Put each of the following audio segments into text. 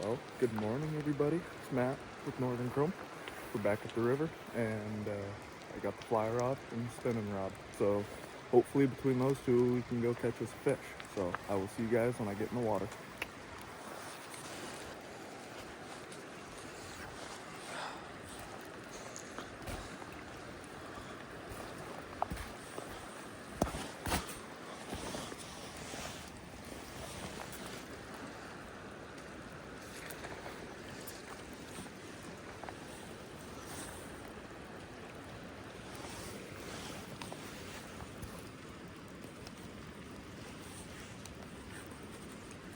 Well, good morning, everybody. It's Matt with Northern Chrome. We're back at the river, and I got the fly rod and spinning rod. So hopefully between those two, we can go catch us a fish. So I will see you guys when I get in the water.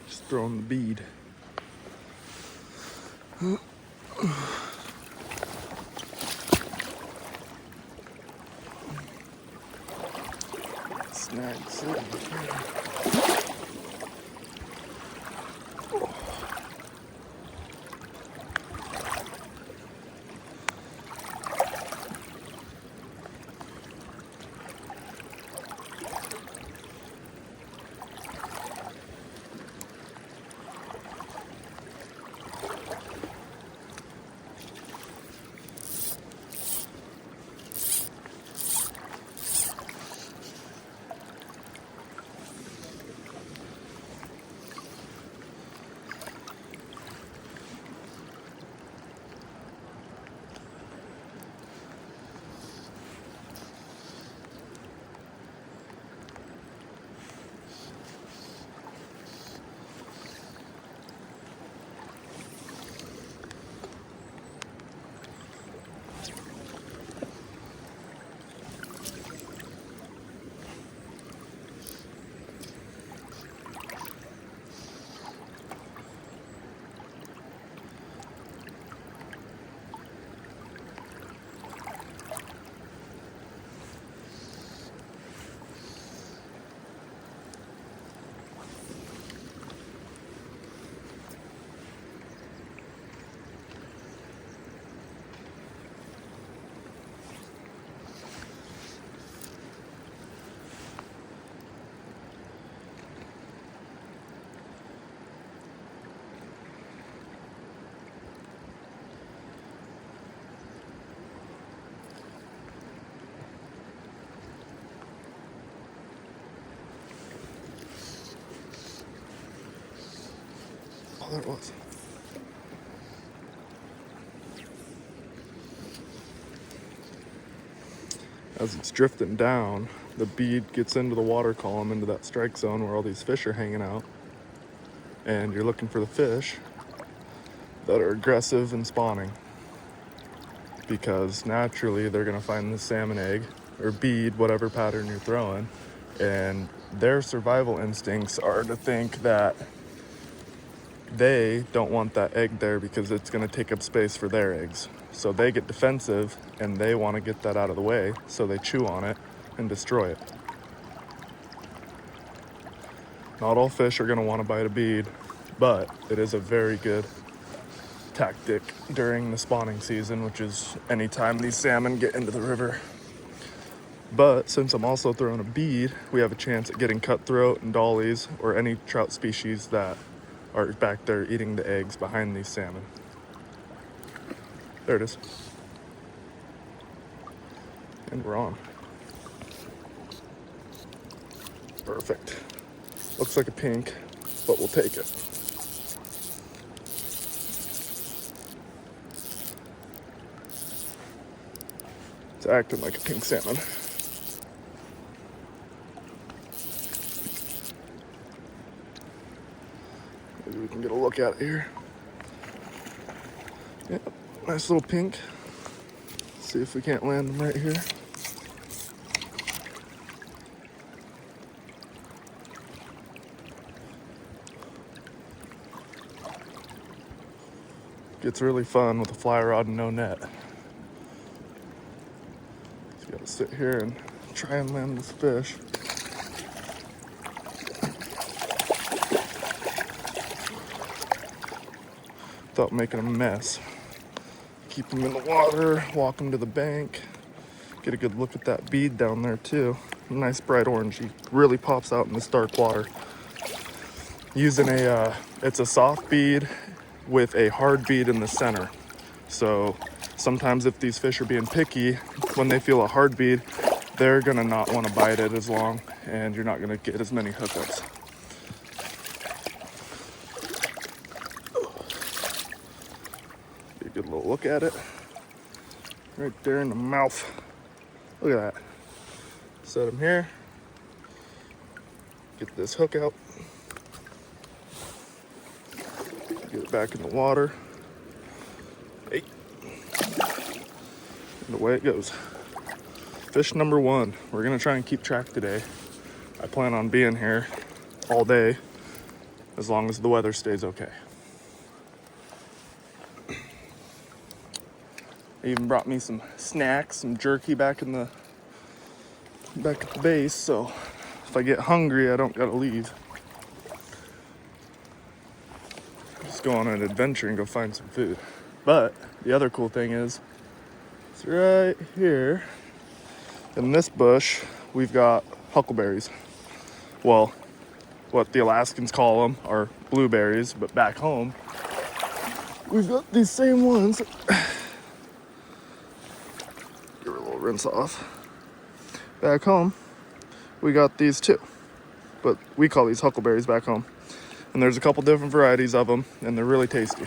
Just throwing the bead. Snag city. Oh, there it was. As it's drifting down, the bead gets into the water column, into that strike zone where all these fish are hanging out. And you're looking for the fish that are aggressive and spawning. Because naturally they're gonna find the salmon egg or bead, whatever pattern you're throwing. And their survival instincts are to think that they don't want that egg there because it's gonna take up space for their eggs. So they get defensive and they wanna get that out of the way, so they chew on it and destroy it. Not all fish are gonna wanna bite a bead, but it is a very good tactic during the spawning season, which is anytime these salmon get into the river. But since I'm also throwing a bead, we have a chance at getting cutthroat and dollies or any trout species that are back there eating the eggs behind these salmon. There it is. And we're on. Perfect. Looks like a pink, but we'll take it. It's acting like a pink salmon. Maybe we can get a look at it here. Yep, nice little pink. See if we can't land them right here. Gets really fun with a fly rod and no net. So you gotta sit here and try and land this fish. Without making a mess. Keep them in the water, walk them to the bank. Get a good look at that bead down there too. Nice bright orange. He really pops out in this dark water. Using it's a soft bead. with a hard bead in the center. So sometimes if these fish are being picky, when they feel a hard bead, they're gonna not want to bite it as long, and you're not gonna get as many hookups. Get a good little look at it. Right there in the mouth. Look at that. Set him here. Get this hook out. Get it back in the water. Hey. And away it goes. Fish number one. We're gonna try and keep track today. I plan on being here all day as long as the weather stays okay. I even brought me some snacks, some jerky back at the base, so if I get hungry, I don't gotta leave. Just go on an adventure and go find some food. But the other cool thing is, it's right here in this bush, we've got huckleberries. Well, what the Alaskans call them are blueberries, but back home, we've got these same ones. Give her a little rinse off. Back home, we got these too, but we call these huckleberries back home. And there's a couple different varieties of them, and they're really tasty.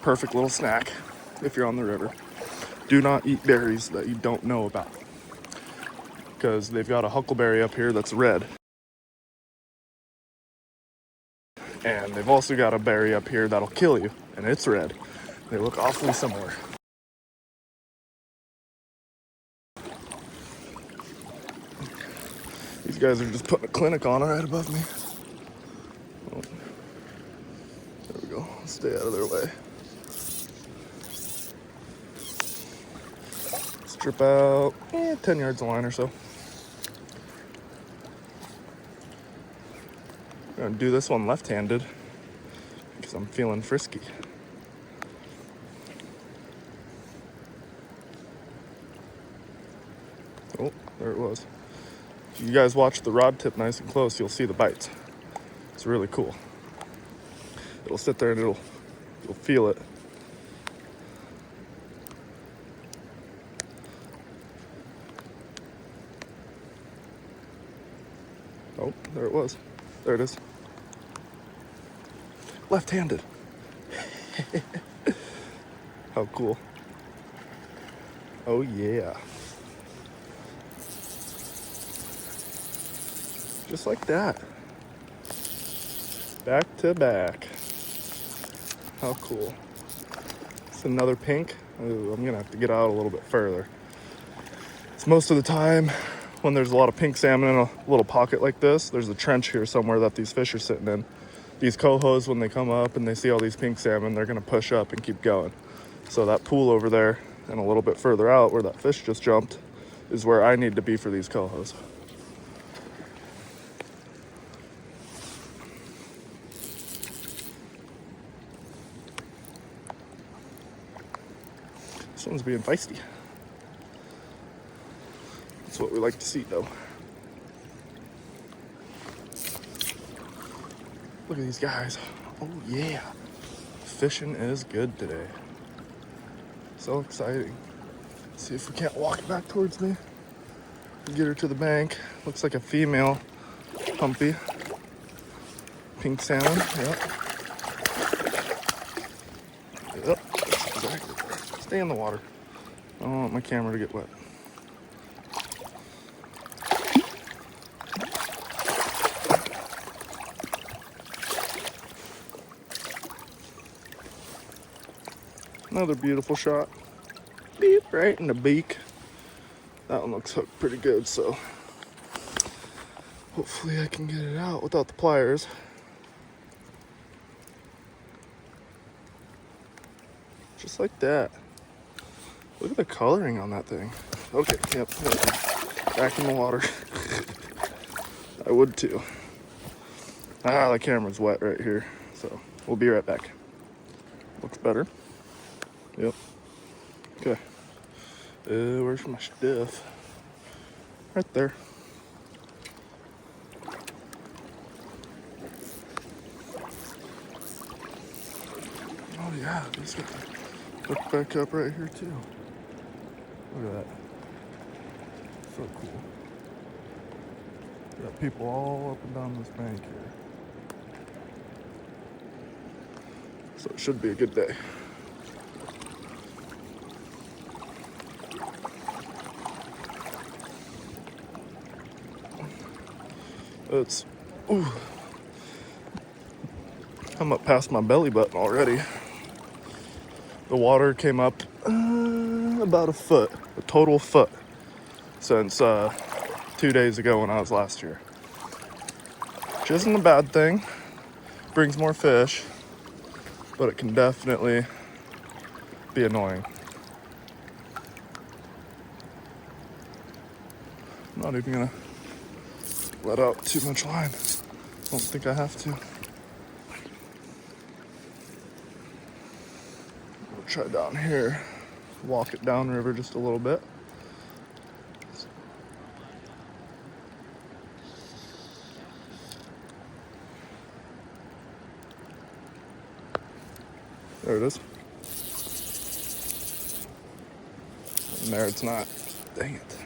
Perfect little snack if you're on the river. Do not eat berries that you don't know about, because they've got a huckleberry up here that's red. And they've also got a berry up here that'll kill you, and it's red. They look awfully similar. These guys are just putting a clinic on right above me. Oh, there we go. Stay out of their way. Strip out 10 yards of line or so. I'm gonna do this one left-handed because I'm feeling frisky. Oh, there it was. If you guys watch the rod tip nice and close, you'll see the bites. It's really cool. It'll sit there and you'll feel it. Oh, there it was. There it is. Left-handed. How cool. Oh yeah. Just like that. Back to back. How cool. It's another pink. Ooh, I'm gonna have to get out a little bit further. It's most of the time when there's a lot of pink salmon in a little pocket like this, there's a trench here somewhere that these fish are sitting in. These cohos, when they come up and they see all these pink salmon, they're gonna push up and keep going. So that pool over there and a little bit further out where that fish just jumped is where I need to be for these cohos. This one's being feisty. That's what we like to see, though. Look at these guys. Oh yeah. Fishing is good today. So exciting. Let's see if we can't walk it back towards me. Get her to the bank. Looks like a female humpy. Pink salmon. Yep. Yep. Exactly. Stay in the water. I don't want my camera to get wet. Another beautiful shot. Beep, right in the beak. That one looks hooked pretty good, so hopefully I can get it out without the pliers. Just like that. Look at the coloring on that thing. Okay, yep. Back in the water. I would too. Ah, the camera's wet right here, so we'll be right back. Looks better. Yep. Okay. Where's my stuff? Right there. yeah, these get to hook back up right here too. Look at that. So cool. Got people all up and down this bank here. So it should be a good day. It's, ooh, I'm up past my belly button already. The water came up about a foot, a total foot, since 2 days ago when I was last here. Which isn't a bad thing. Brings more fish, but it can definitely be annoying. I'm not even gonna let out too much line. Don't think I have to. We'll try down here, walk it downriver just a little bit. There it is. And there it's not. Dang it.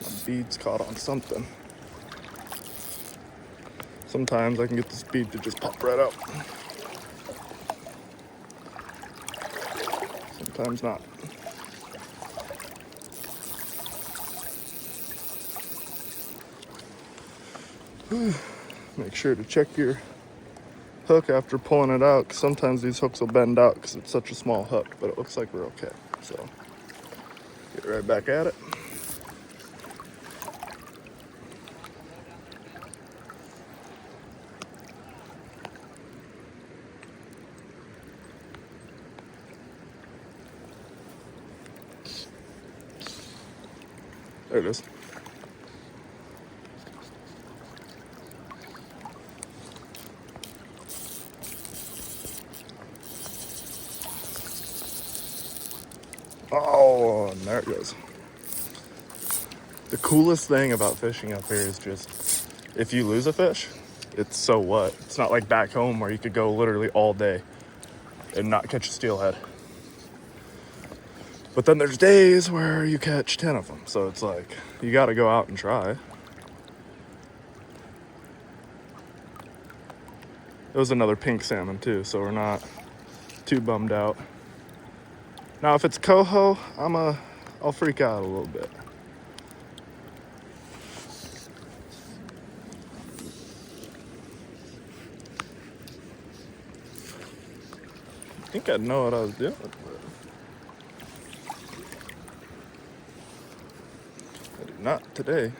My bead's caught on something. Sometimes I can get this bead to just pop right out. Sometimes not. Make sure to check your hook after pulling it out, because sometimes these hooks will bend out because it's such a small hook, but it looks like we're okay. So get right back at it. There it is. Oh, and there it goes. The coolest thing about fishing up here is just, if you lose a fish, it's so what? It's not like back home where you could go literally all day and not catch a steelhead. But then there's days where you catch 10 of them. So it's like, you gotta go out and try. It was another pink salmon too, so we're not too bummed out. Now, if it's coho, I'll freak out a little bit. I think I'd know what I was doing, but I do not today.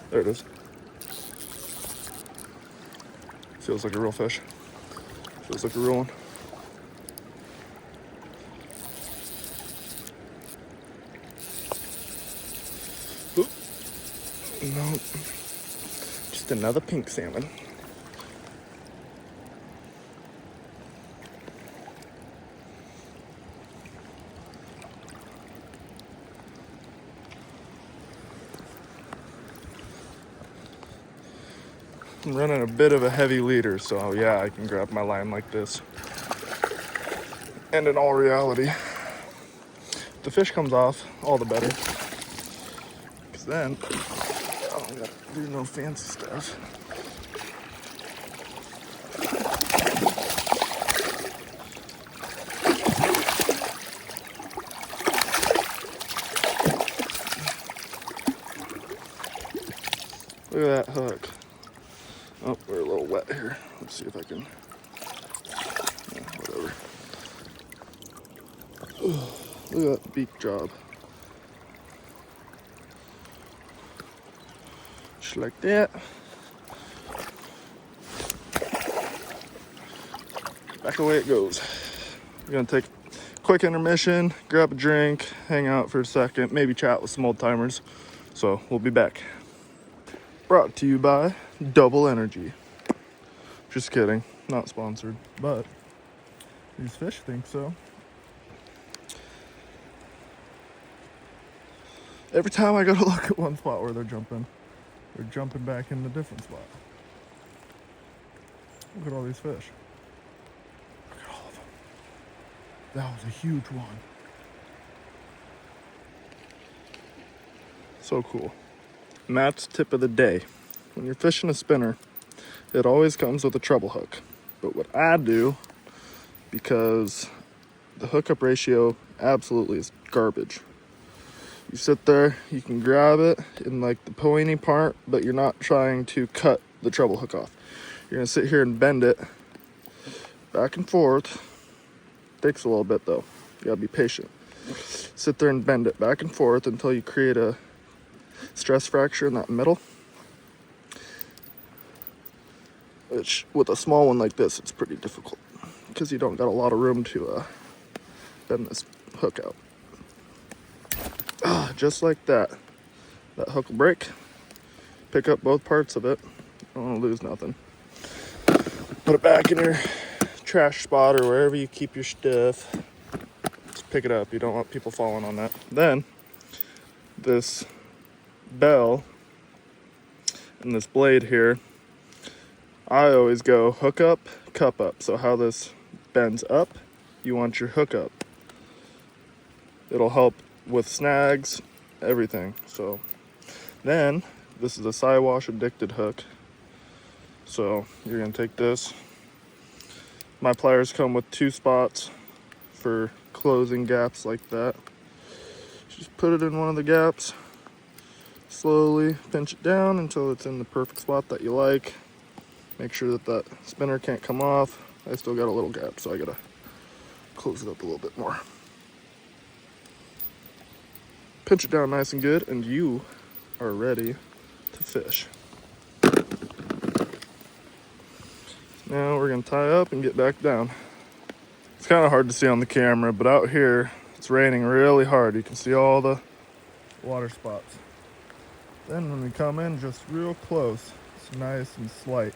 There it is. Feels like a real fish. Feels like a real one. Oop. No. Just another pink salmon. I'm running a bit of a heavy leader, so yeah, I can grab my line like this. And in all reality, if the fish comes off, all the better. Because then, I don't gotta do no fancy stuff. Look at that hook. Oh, we're a little wet here. Let's see if I can, whatever. Look at that beak job. Just like that. Back away it goes. We're gonna take a quick intermission, grab a drink, hang out for a second, maybe chat with some old timers. So we'll be back. Brought to you by Double Energy. Just kidding, not sponsored, but these fish think so. Every time I go to look at one spot where they're jumping back in a different spot. Look at all these fish. Look at all of them. That was a huge one. So cool. Matt's tip of the day. When you're fishing a spinner, it always comes with a treble hook. But what I do, because the hookup ratio absolutely is garbage. You sit there, you can grab it in like the pointy part, but you're not trying to cut the treble hook off. You're gonna sit here and bend it back and forth. Takes a little bit though. You gotta be patient. Sit there and bend it back and forth until you create a stress fracture in that middle. Which, with a small one like this, it's pretty difficult because you don't got a lot of room to bend this hook out. Just like that. That hook will break. Pick up both parts of it. Don't want to lose nothing. Put it back in your trash spot or wherever you keep your stuff. Just pick it up. You don't want people falling on that. Then, this bell and this blade here, I always go hook up, cup up. So how this bends up, you want your hook up. It'll help with snags, everything. So then, this is a Siwash addicted hook. So you're gonna take this. My pliers come with 2 spots for closing gaps like that. Just put it in one of the gaps. Slowly pinch it down until it's in the perfect spot that you like. Make sure that that spinner can't come off. I still got a little gap, so I gotta close it up a little bit more. Pinch it down nice and good, and you are ready to fish. Now we're gonna tie up and get back down. It's kind of hard to see on the camera, but out here it's raining really hard. You can see all the water spots. Then when we come in just real close, it's nice and slight.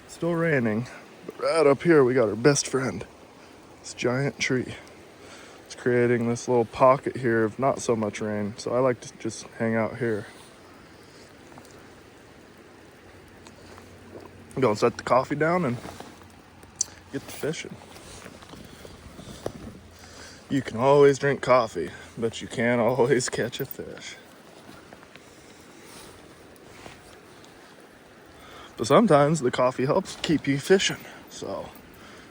It's still raining, but right up here we got our best friend, this giant tree. It's creating this little pocket here of not so much rain, so I like to just hang out here. I'm gonna set the coffee down and get to fishing. You can always drink coffee, but you can't always catch a fish. But sometimes the coffee helps keep you fishing, so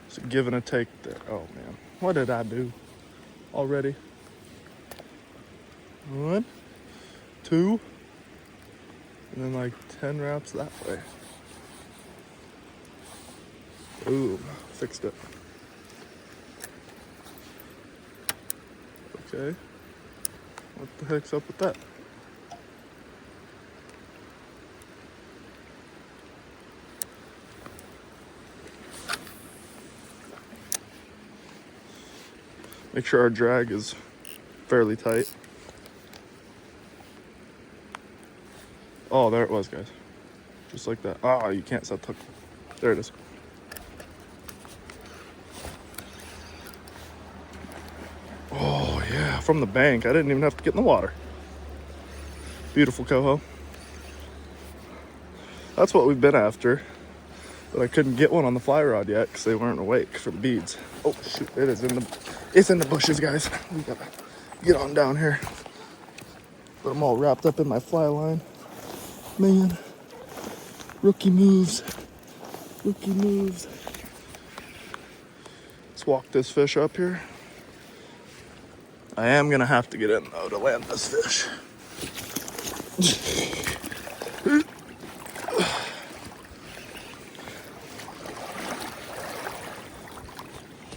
it's a give and a take there. Oh man, what did I do already? 1, 2, and then like 10 wraps that way. Ooh, fixed it. Okay, what the heck's up with that? Make sure our drag is fairly tight. Oh, there it was, guys. Just like that. Ah, you can't set the hook. There it is. Oh, yeah, from the bank. I didn't even have to get in the water. Beautiful coho. That's what we've been after. But I couldn't get one on the fly rod yet because they weren't awake for the beads. Oh, shoot, it's in the bushes, guys. We gotta get on down here. But I'm all wrapped up in my fly line. Man, rookie moves. Rookie moves. Let's walk this fish up here. I am gonna have to get in though to land this fish.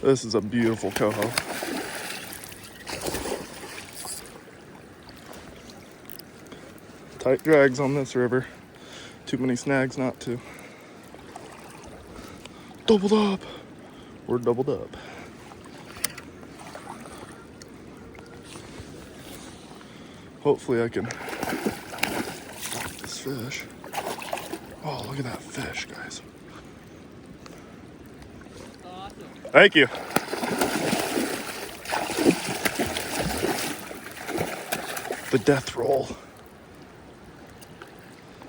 This is a beautiful coho. Tight drags on this river. Too many snags not to. Doubled up. We're doubled up. Hopefully I can walk this fish. Oh, look at that fish, guys. Awesome. Thank you. The death roll.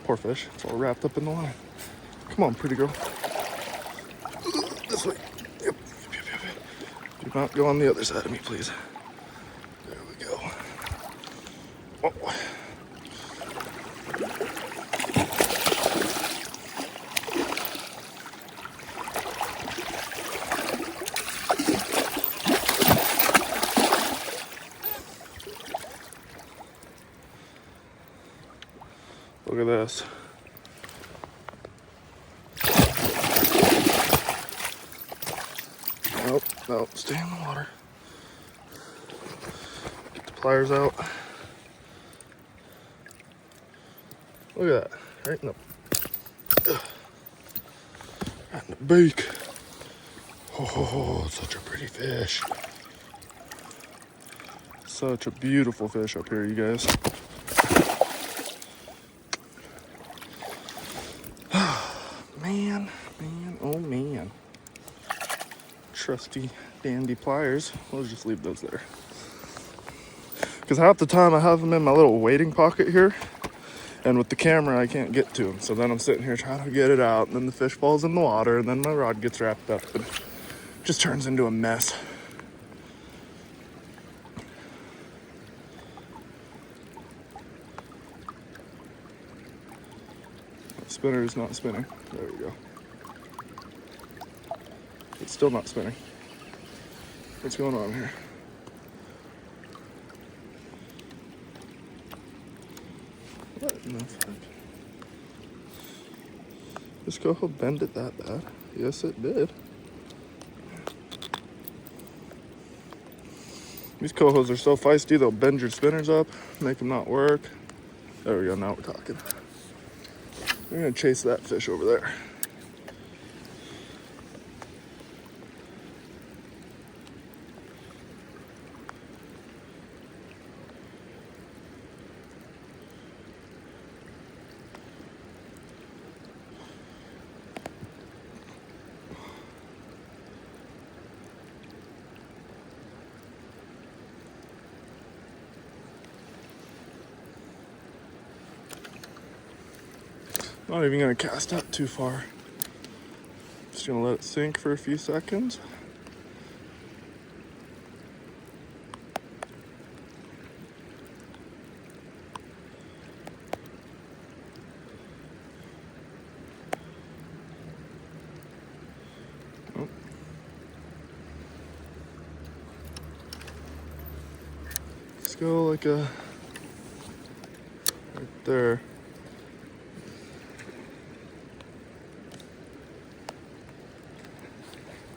Poor fish, it's all wrapped up in the line. Come on, pretty girl. This way. Yep. Do not go on the other side of me, please. There we go. Oh. Look at this. Nope, nope, stay in the water. Get the pliers out. Look at that, right in the, right in the beak. Oh, such a pretty fish. Such a beautiful fish up here, you guys. Man, oh man. Trusty dandy pliers. We'll just leave those there. Because half the time I have them in my little wading pocket here, and with the camera I can't get to them. So then I'm sitting here trying to get it out, and then the fish falls in the water, and then my rod gets wrapped up, and it just turns into a mess. The spinner is not spinning. There we go. It's still not spinning. What's going on here? What in the fuck? This Coho bend it that bad? Yes, it did. These Cohos are so feisty, they'll bend your spinners up, make them not work. There we go, now we're talking. We're gonna chase that fish over there. Not even gonna cast out too far. Just gonna let it sink for a few seconds. Oh. Let's go like a right there.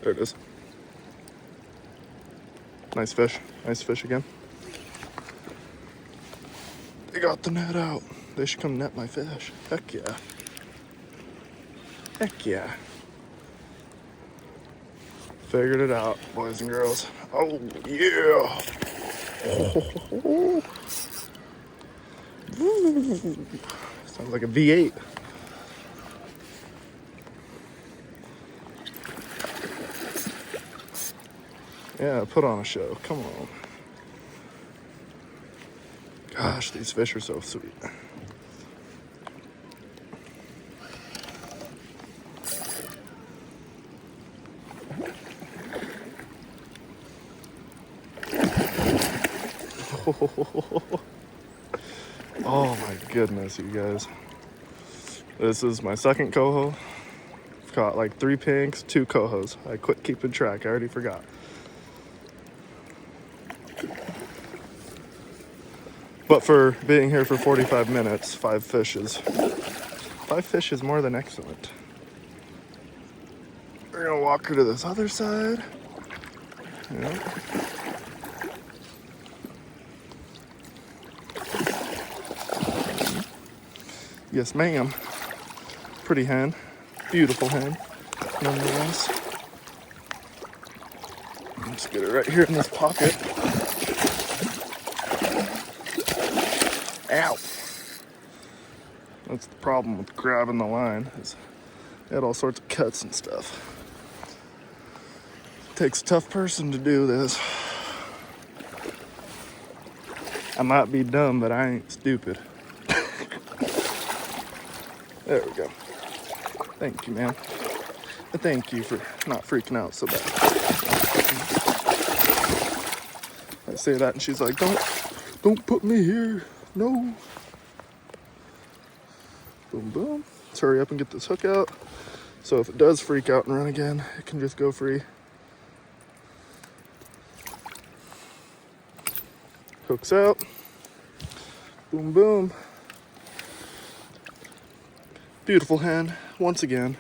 There it is. Nice fish. Nice fish again. They got the net out. They should come net my fish. Heck yeah. Heck yeah. Figured it out, boys and girls. Oh, yeah. Sounds like a V8. Yeah, put on a show. Come on. Gosh, these fish are so sweet. Oh my goodness, you guys. This is my second Coho. I've caught like 3 pinks, 2 Cohos. I quit keeping track. I already forgot. But for being here for 45 minutes, 5 fish is more than excellent. We're gonna walk her to this other side. Yeah. Yes, ma'am. Pretty hen. Beautiful hen, nonetheless. Let's get it right here in this pocket. Ow! That's the problem with grabbing the line, is it had all sorts of cuts and stuff. It takes a tough person to do this. I might be dumb, but I ain't stupid. There we go. Thank you, man. Thank you for not freaking out so bad. I say that and she's like, don't put me here. No. Boom, boom. Let's hurry up and get this hook out. So if it does freak out and run again, it can just go free. Hooks out. Boom, boom. Beautiful hen, once again.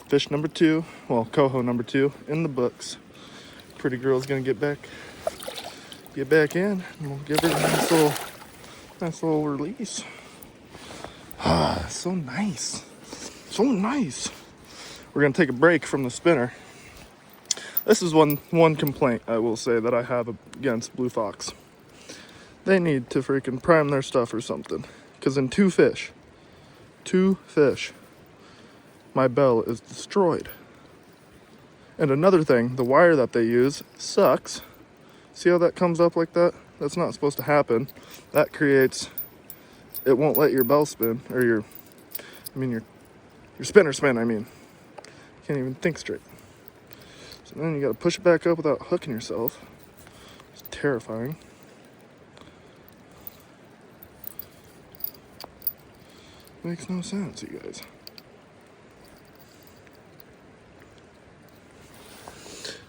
Fish number 2, well, coho number 2 in the books. Pretty girl's gonna get back in, and we'll give her a nice little release. Ah, so nice. So nice. We're gonna take a break from the spinner. This is one complaint I will say that I have against Blue Fox. They need to freaking prime their stuff or something. Because in two fish, my bell is destroyed. And another thing, the wire that they use sucks. See how that comes up like that? That's not supposed to happen. That creates, it won't let your bell spin, or your spinner spin, Can't even think straight. So then you gotta push it back up without hooking yourself. It's terrifying. Makes no sense, you guys.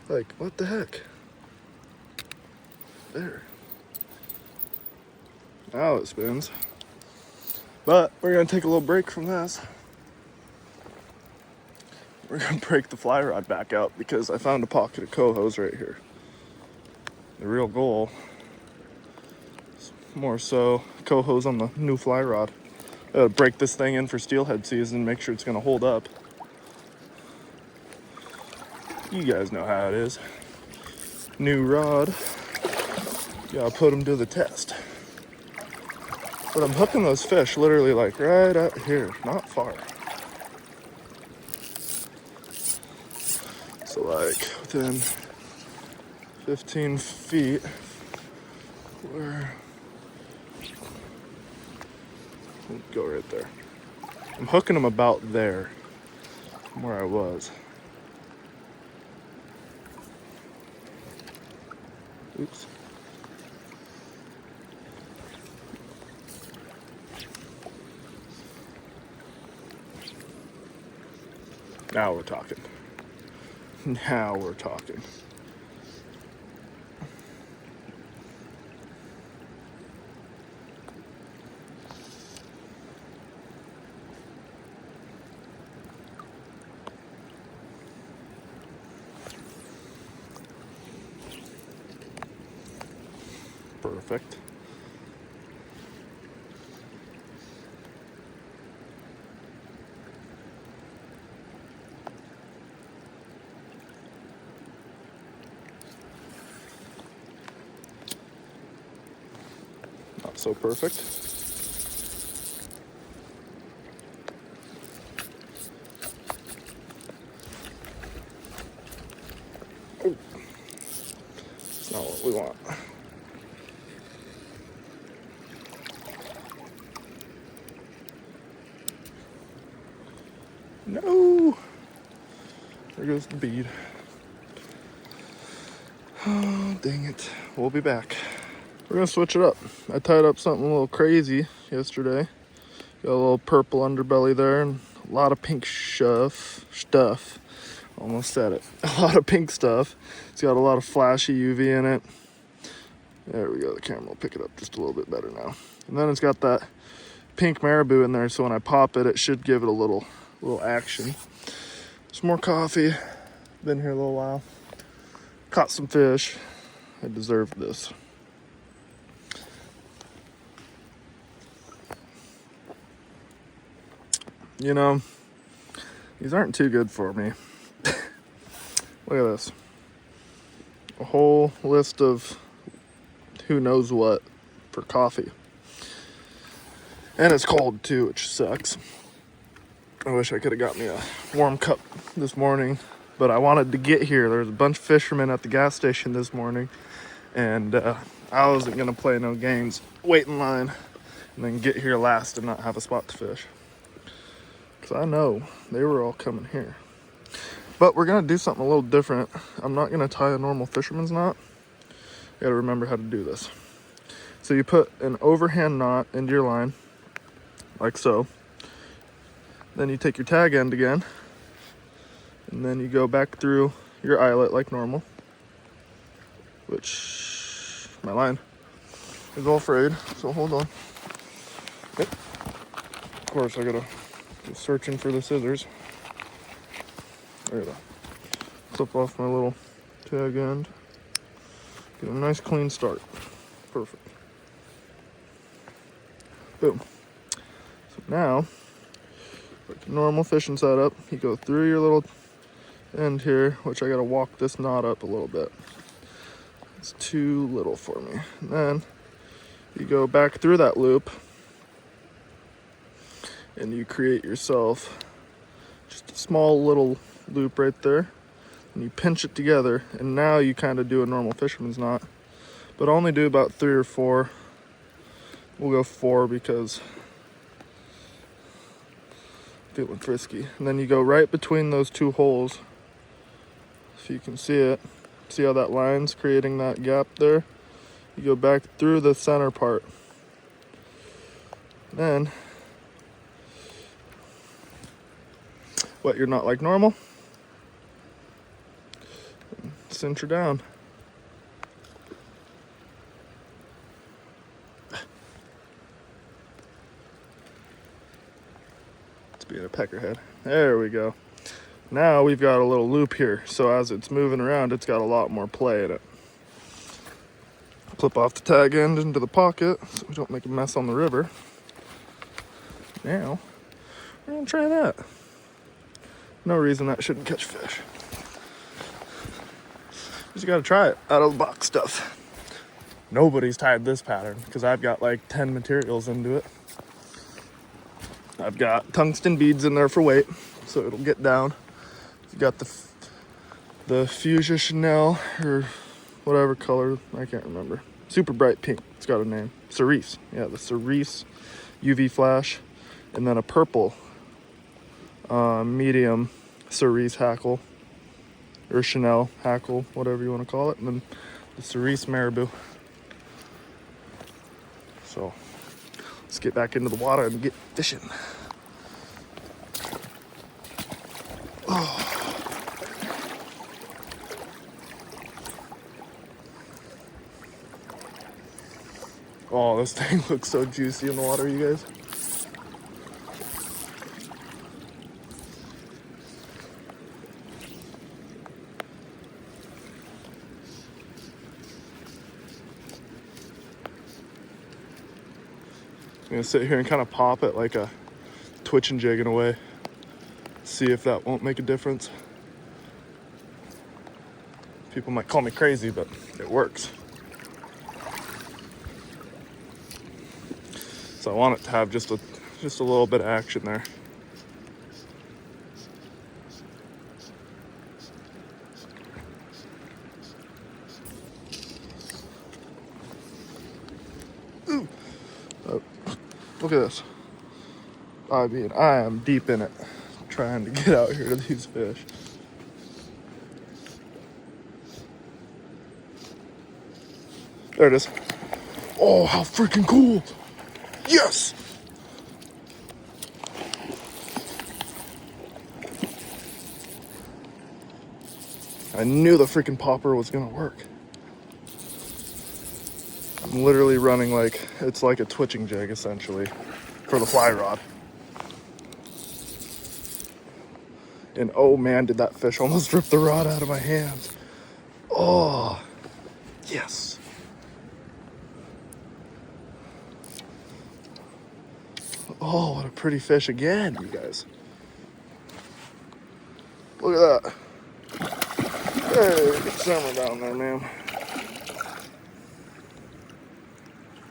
Like, what the heck? There. Now it spins. But we're gonna take a little break from this. We're gonna break the fly rod back out because I found a pocket of cohos right here. The real goal is more so cohos on the new fly rod. Break this thing in for steelhead season, make sure it's gonna hold up. You guys know how it is. New rod, gotta put them to the test. But I'm hooking those fish literally like right up here, not far. So like within 15 feet, we'll go right there. I'm hooking them about there from where I was. Oops. Now we're talking. Now we're talking. Perfect. Not so perfect. Oh, that's not what we want. No! There goes the bead. Oh, dang it. We'll be back. We're gonna switch it up. I tied up something a little crazy yesterday. Got a little purple underbelly there and a lot of pink stuff. Almost said it. A lot of pink stuff. It's got a lot of flashy UV in it. There we go. The camera will pick it up just a little bit better now. And then it's got that pink marabou in there, so when I pop it, it should give it a little action. Some more coffee. Been here a little while. Caught some fish. I deserved this. You know, these aren't too good for me. Look at this. A whole list of who knows what for coffee. And it's cold too, which sucks. I wish I could have got me a warm cup this morning, but I wanted to get here. There was a bunch of fishermen at the gas station this morning, and I wasn't gonna play no games, wait in line, and then get here last and not have a spot to fish. Because I know they were all coming here. But we're gonna do something a little different. I'm not gonna tie a normal fisherman's knot. You gotta remember how to do this. So you put an overhand knot into your line, like so. Then you take your tag end again, and then you go back through your eyelet like normal, which my line is all frayed, so hold on. Yep. Of course, I gotta go searching for the scissors. There we go. Clip off my little tag end. Get a nice clean start. Perfect. Boom. So now, like a normal fishing setup, you go through your little end here, which I gotta walk this knot up a little bit. It's too little for me. And then you go back through that loop and you create yourself just a small little loop right there, and you pinch it together, and now you kind of do a normal fisherman's knot, but only do about 3 or 4. We'll go 4 because I'm feeling frisky. And then you go right between those 2 holes, if you can see it. See how that line's creating that gap there? You go back through the center part. Then wet your knot like normal. Cinch her down. It's being a peckerhead. There we go. Now we've got a little loop here, so as it's moving around, it's got a lot more play in it. Clip off the tag end into the pocket so we don't make a mess on the river. Now, we're gonna try that. No reason that shouldn't catch fish. Just gotta try it, out of the box stuff. Nobody's tied this pattern because I've got like 10 materials into it. I've got tungsten beads in there for weight, so it'll get down. You've got the Fuchsia Chanel, or whatever color, I can't remember. Super bright pink, it's got a name. Cerise, yeah, the Cerise UV flash. And then a purple medium Cerise hackle, or Chanel hackle, whatever you want to call it. And then the Cerise marabou. So let's get back into the water and get fishing. Oh, this thing looks so juicy in the water, you guys. I'm gonna sit here and kind of pop it like a twitching jig in a way. See if that won't make a difference. People might call me crazy, but it works. So I want it to have just a little bit of action there. Ooh. Oh, look at this. I mean, I am deep in it, trying to get out here to these fish. There it is. Oh, how freaking cool! Yes! I knew the freaking popper was gonna work. I'm literally running like, it's like a twitching jig essentially for the fly rod. And oh man, did that fish almost rip the rod out of my hands. Oh, yes. Oh, what a pretty fish again, you guys. Look at that. Hey, good summer down there, man.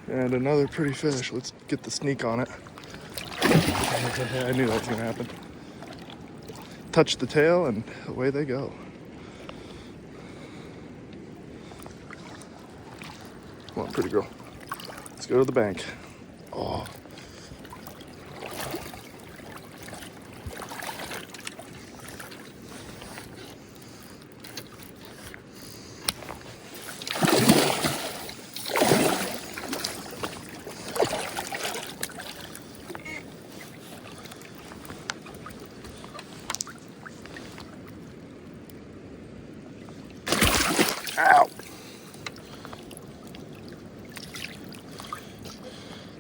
And another pretty fish. Let's get the sneak on it. I knew that was gonna happen. Touch the tail and away they go. Come on. pretty girl. Let's go to the bank. Oh. Ow.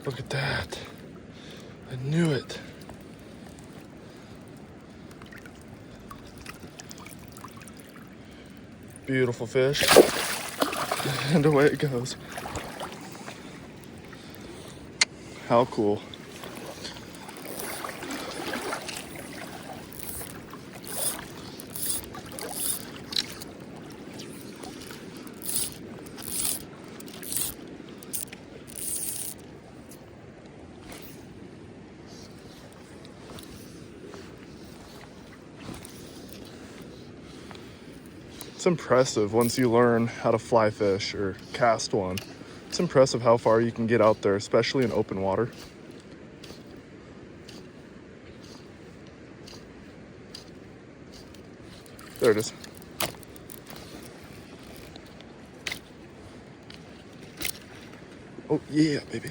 Look at that. I knew it. Beautiful fish. And away it goes. How cool. It's impressive once you learn how to fly fish or cast one. It's impressive how far you can get out there, especially in open water. There it is. Oh yeah, baby.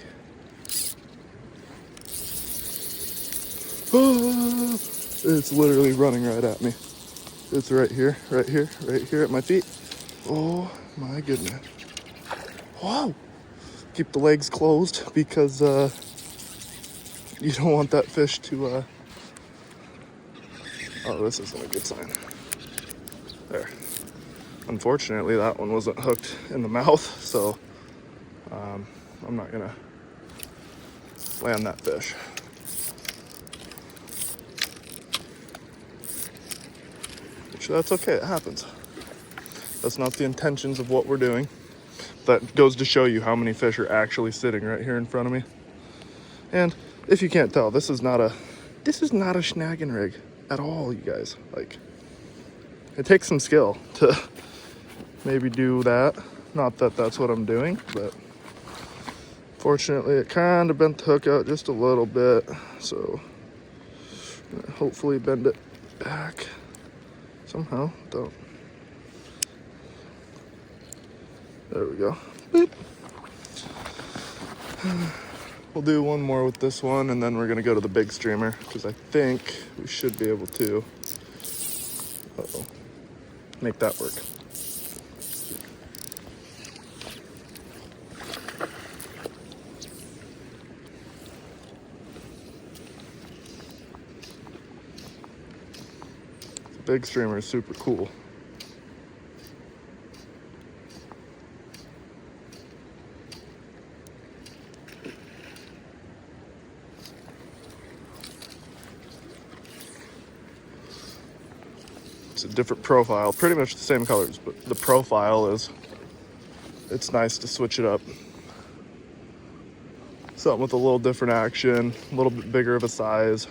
Oh, it's literally running right at me. It's right here, right here, right here at my feet. Oh my goodness. Whoa! Keep the legs closed because you don't want that fish to oh, this isn't a good sign. There. Unfortunately, that one wasn't hooked in the mouth, so I'm not gonna land that fish. Which, that's okay, it happens. That's not the intentions of what we're doing. That goes to show you how many fish are actually sitting right here in front of me. And if you can't tell, this is not a snagging rig at all, you guys. Like, it takes some skill to maybe do that. Not that that's what I'm doing, but fortunately it kind of bent the hook out just a little bit, so hopefully bend it back somehow. Don't. There we go. Boop. We'll do one more with this one, and then we're gonna go to the big streamer because I think we should be able to make that work. The big streamer is super cool. It's a different profile, pretty much the same colors, but the profile is, it's nice to switch it up. Something with a little different action, a little bit bigger of a size.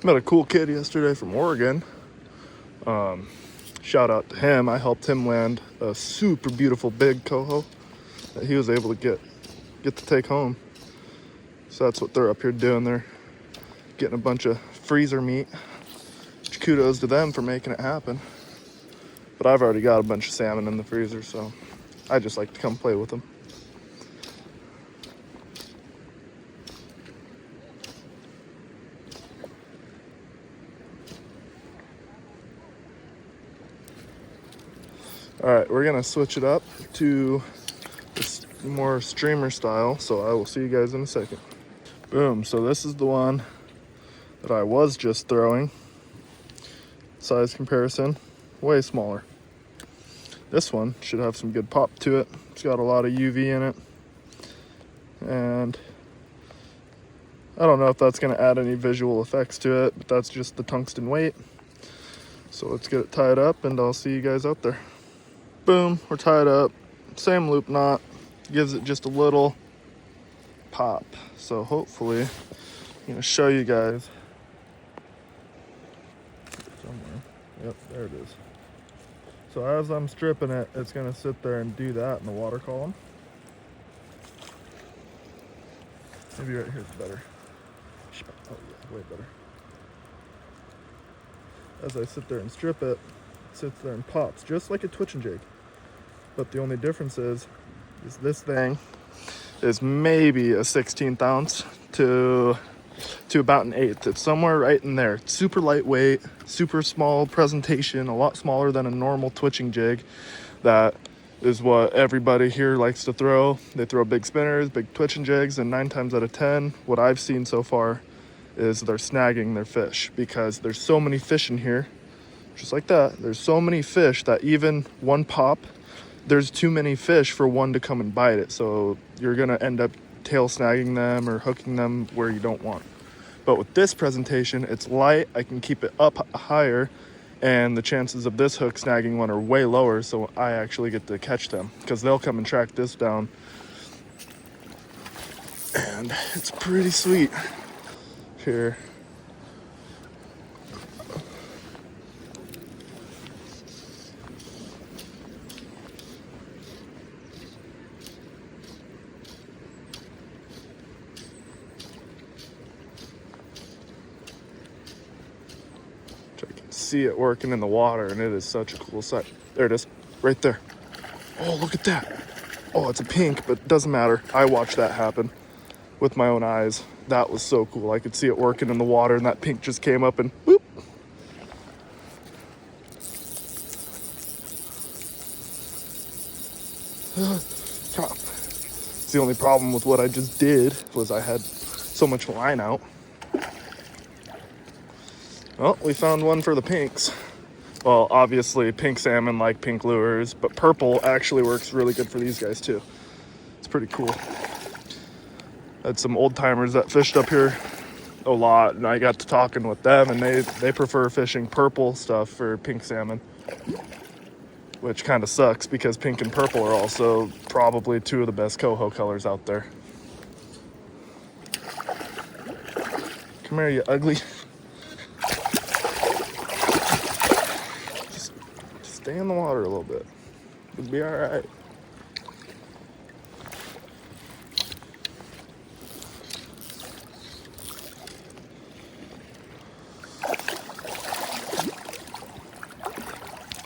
Met a cool kid yesterday from Oregon. Shout out to him. I helped him land a super beautiful big coho that he was able to get to take home. So that's what they're up here doing. They're getting a bunch of freezer meat. Which kudos to them for making it happen. But I've already got a bunch of salmon in the freezer, so I just like to come play with them. All right, we're gonna switch it up to this more streamer style, so I will see you guys in a second. Boom, so this is the one that I was just throwing. Size comparison, way smaller. This one should have some good pop to it. It's got a lot of UV in it. And I don't know if that's gonna add any visual effects to it, but that's just the tungsten weight. So let's get it tied up and I'll see you guys out there. Boom, we're tied up. Same loop knot, gives it just a little pop. So hopefully, I'm gonna show you guys somewhere. Yep, there it is. So as I'm stripping it, it's gonna sit there and do that in the water column. Maybe right here's better. Oh yeah, way better. As I sit there and strip it, it sits there and pops, just like a twitching jig. But the only difference is this thing is maybe a 16th ounce to about an 1/8. It's somewhere right in there. It's super lightweight, super small presentation, a lot smaller than a normal twitching jig. That is what everybody here likes to throw. They throw big spinners, big twitching jigs, and 9 times out of 10, what I've seen so far is they're snagging their fish because there's so many fish in here, just like that. There's so many fish that even one pop, there's too many fish for one to come and bite it. So you're gonna end up tail snagging them or hooking them where you don't want. But with this presentation, it's light, I can keep it up higher, and the chances of this hook snagging one are way lower, so I actually get to catch them because they'll come and track this down. And it's pretty sweet. Here. I can see it working in the water, and it is such a cool sight. There it is, right there. Oh, look at that. Oh, it's a pink, but it doesn't matter. I watched that happen with my own eyes. That was so cool. I could see it working in the water, and that pink just came up and whoop. The only problem with what I just did was I had so much line out. Well, we found one for the pinks. Well, obviously pink salmon like pink lures, but purple actually works really good for these guys too. It's pretty cool. Had some old timers that fished up here a lot, and I got to talking with them, and they prefer fishing purple stuff for pink salmon, which kind of sucks because pink and purple are also probably 2 of the best coho colors out there. Come here, you ugly. Just stay in the water a little bit. It'll be all right.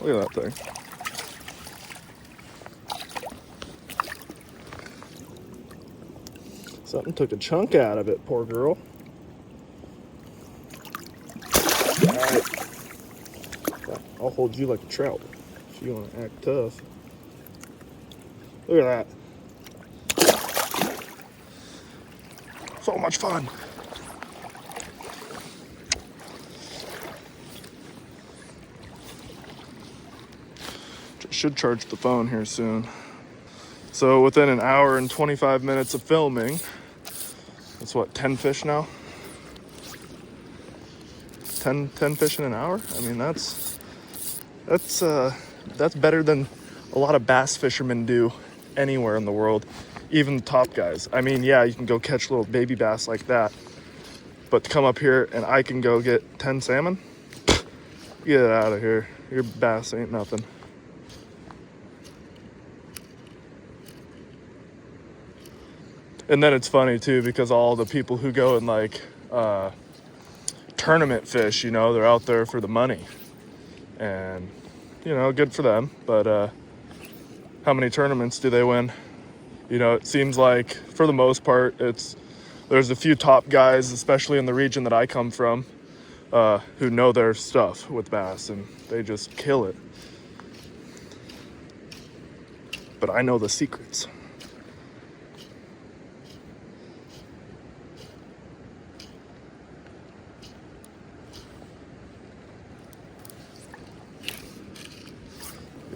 Look at that thing. Something took a chunk out of it, poor girl. All right. I'll hold you like a trout if you want to act tough. Look at that. So much fun. Should charge the phone here soon. So within an hour and 25 minutes of filming, it's what, 10 fish now? 10 fish in an hour? I mean, that's better than a lot of bass fishermen do anywhere in the world, even the top guys. I mean, yeah, you can go catch little baby bass like that, but to come up here and I can go get 10 salmon? Get out of here. Your bass ain't nothing. And then it's funny too, because all the people who go and like tournament fish, you know, they're out there for the money. And you know, good for them. But how many tournaments do they win? You know, it seems like for the most part, there's a few top guys, especially in the region that I come from, who know their stuff with bass, and they just kill it. But I know the secrets.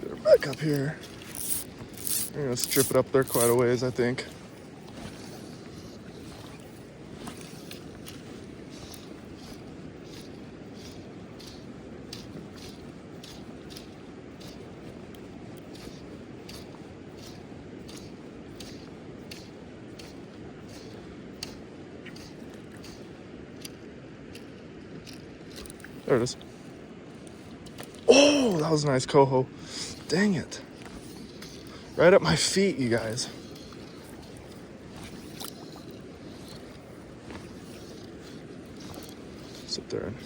Get her back up here. I'm gonna strip it up there quite a ways, I think. There it is. Oh, that was a nice coho. Dang it. Right at my feet, you guys. Sit there and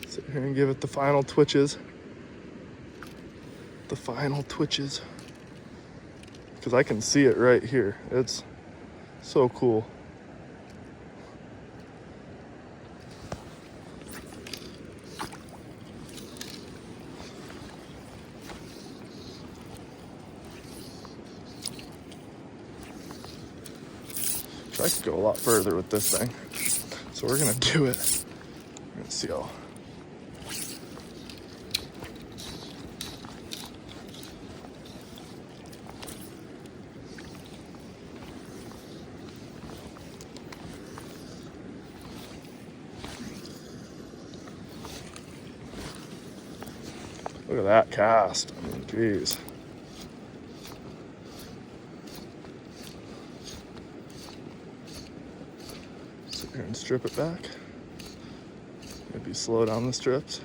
sit here and give it the final twitches. The final twitches. Because I can see it right here. It's so cool. I could go a lot further with this thing. So we're gonna do it. We're gonna see how. Look at that cast. I mean, geez. Sit here and strip it back. Maybe slow down the strips.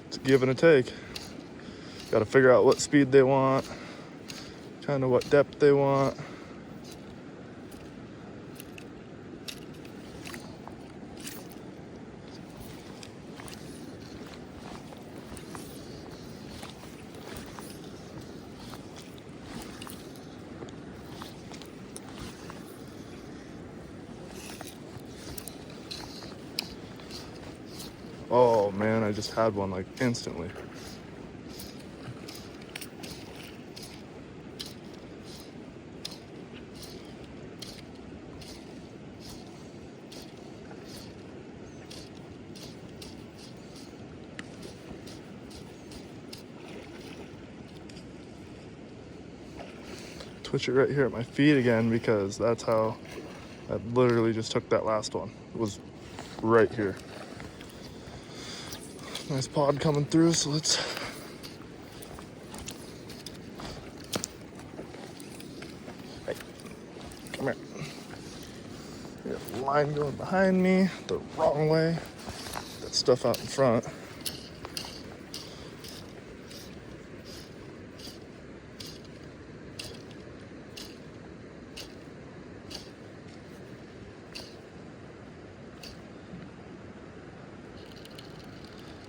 It's a give and a take. Got to figure out what speed they want, kind of what depth they want. Oh man, I just had one like instantly. Twitch it right here at my feet again because that's how I literally just took that last one. It was right here. Nice pod coming through, so let's hey, come here. We got a line going behind me the wrong way. That stuff out in front.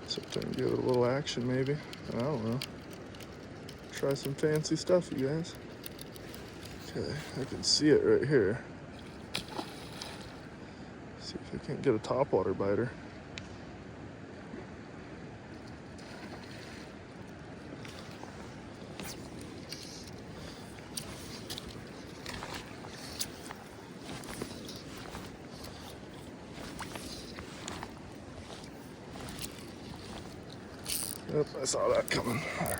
Sit there and give it a little action, maybe. I don't know. Try some fancy stuff, you guys. Okay, I can see it right here. See if I can't get a topwater biter. Yep, I saw that coming. All right.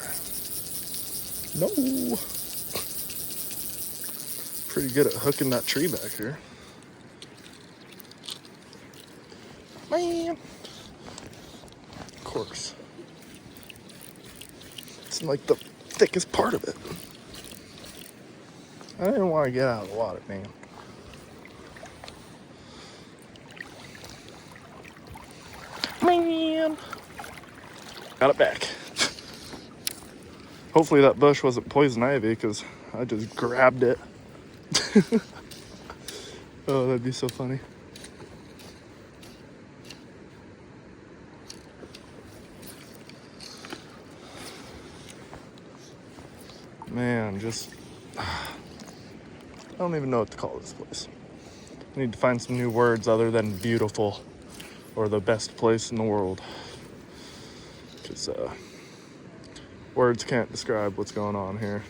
No. Pretty good at hooking that tree back here. Man. Of course. It's like the thickest part of it. I didn't want to get out of the water, man. Man. Got it back. Hopefully that bush wasn't poison ivy because I just grabbed it. Oh, that'd be so funny. Man, I don't even know what to call this place. I need to find some new words other than beautiful or the best place in the world. Because words can't describe what's going on here.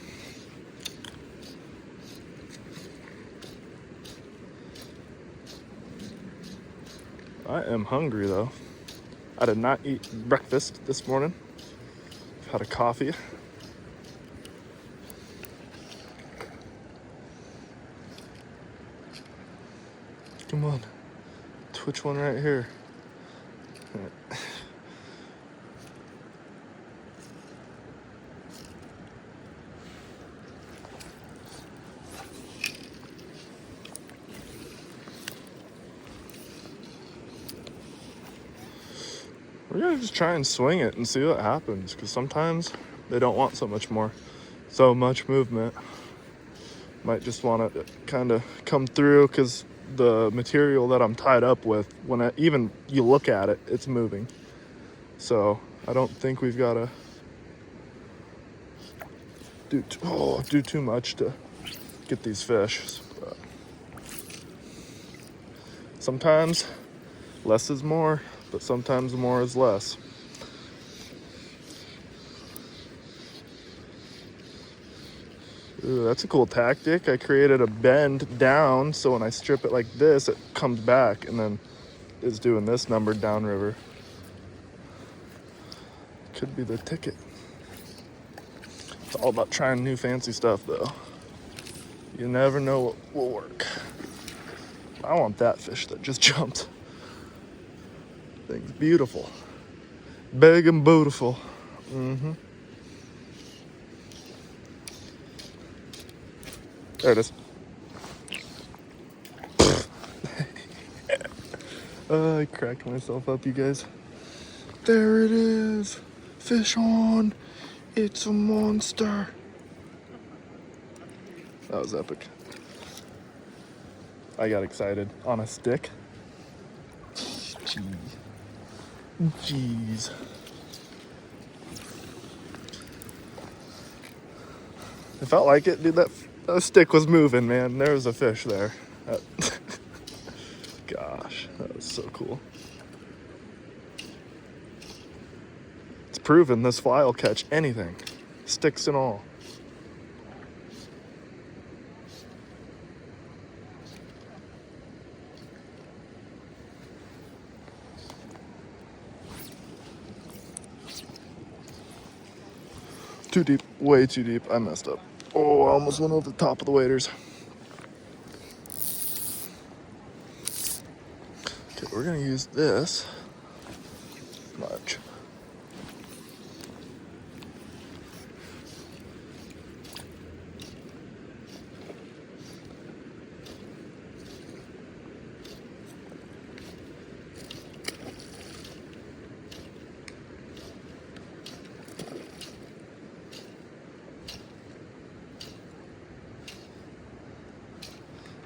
I am hungry though. I did not eat breakfast this morning. I've had a coffee. Come on, twitch one right here. We're gonna just try and swing it and see what happens, because sometimes they don't want so much movement. Might just want to kind of come through, because the material that I'm tied up with, even you look at it, it's moving. So I don't think we've got to do too much to get these fish. But sometimes less is more, but sometimes more is less. Ooh, that's a cool tactic. I created a bend down, so when I strip it like this, it comes back and then is doing this numbered downriver. Could be the ticket. It's all about trying new fancy stuff, though. You never know what will work. I want that fish that just jumped. Thing's beautiful. Big and beautiful. There it is. I cracked myself up, you guys. There it is. Fish on. It's a monster. That was epic. I got excited. On a stick. Jeez. It felt like it, dude. That stick was moving, man. There was a fish there. Gosh, that was so cool. It's proven this fly will catch anything, sticks and all. Too deep, way too deep. I messed up. Oh, I almost went over the top of the waders. Okay, we're gonna use this much.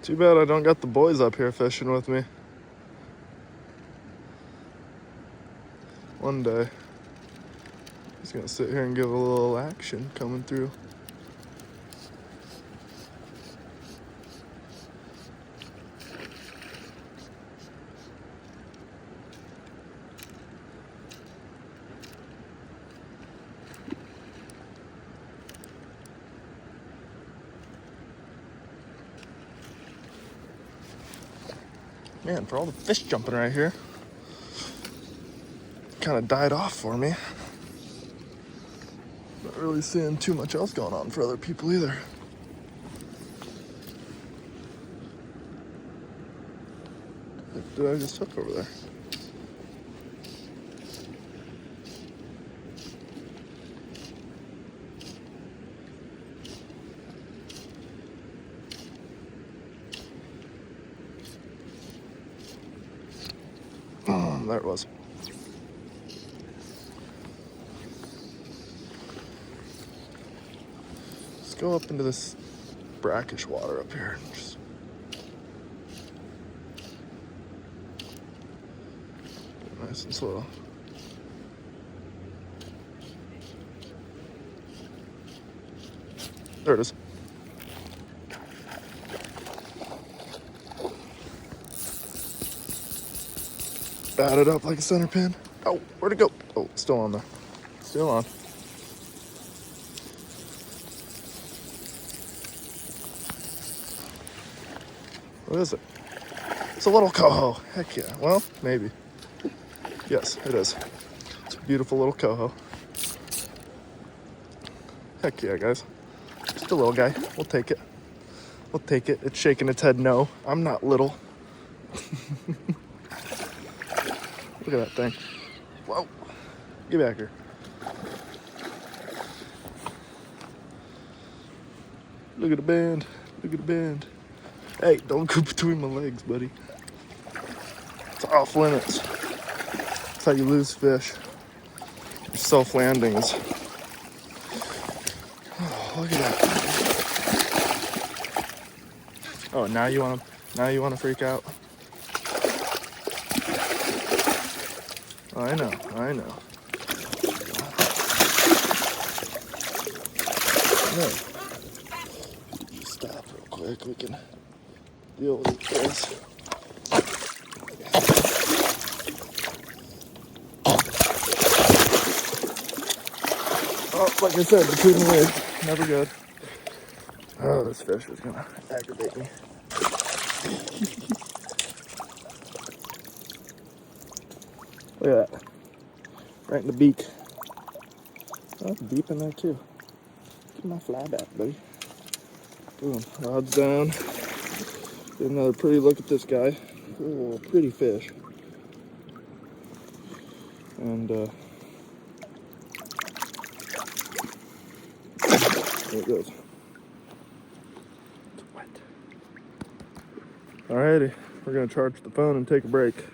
Too bad I don't got the boys up here fishing with me. One day, he's gonna sit here and give a little action coming through. Man, for all the fish jumping right here, kind of died off for me. Not really seeing too much else going on for other people either. What did I just hook over there? There it was. go up into this brackish water up here. Just nice and slow. There it is. Bat it up like a center pin. Oh, where'd it go? Oh, it's still on there. Still on. What is it? It's a little coho. Heck yeah. Well, maybe. Yes, it is. It's a beautiful little coho. Heck yeah, guys. Just a little guy. We'll take it. We'll take it. It's shaking its head no. I'm not little. Look at that thing. Whoa. Get back here. Look at the band. Look at the band. Hey, don't go between my legs, buddy. It's off limits. That's how you lose fish. Your self-landing is... Oh, look at that. Oh, now you wanna freak out? I know. No. Stop real quick. We can deal with this. Oh, like I said, between the legs, never good. Oh, this fish is gonna aggravate me. Look at that. Right in the beak. Oh, deep in there too. Get my fly back, buddy. Boom. Rod's down. Get another pretty look at this guy. Oh, pretty fish. And there it goes. It's wet. Alrighty, we're gonna charge the phone and take a break.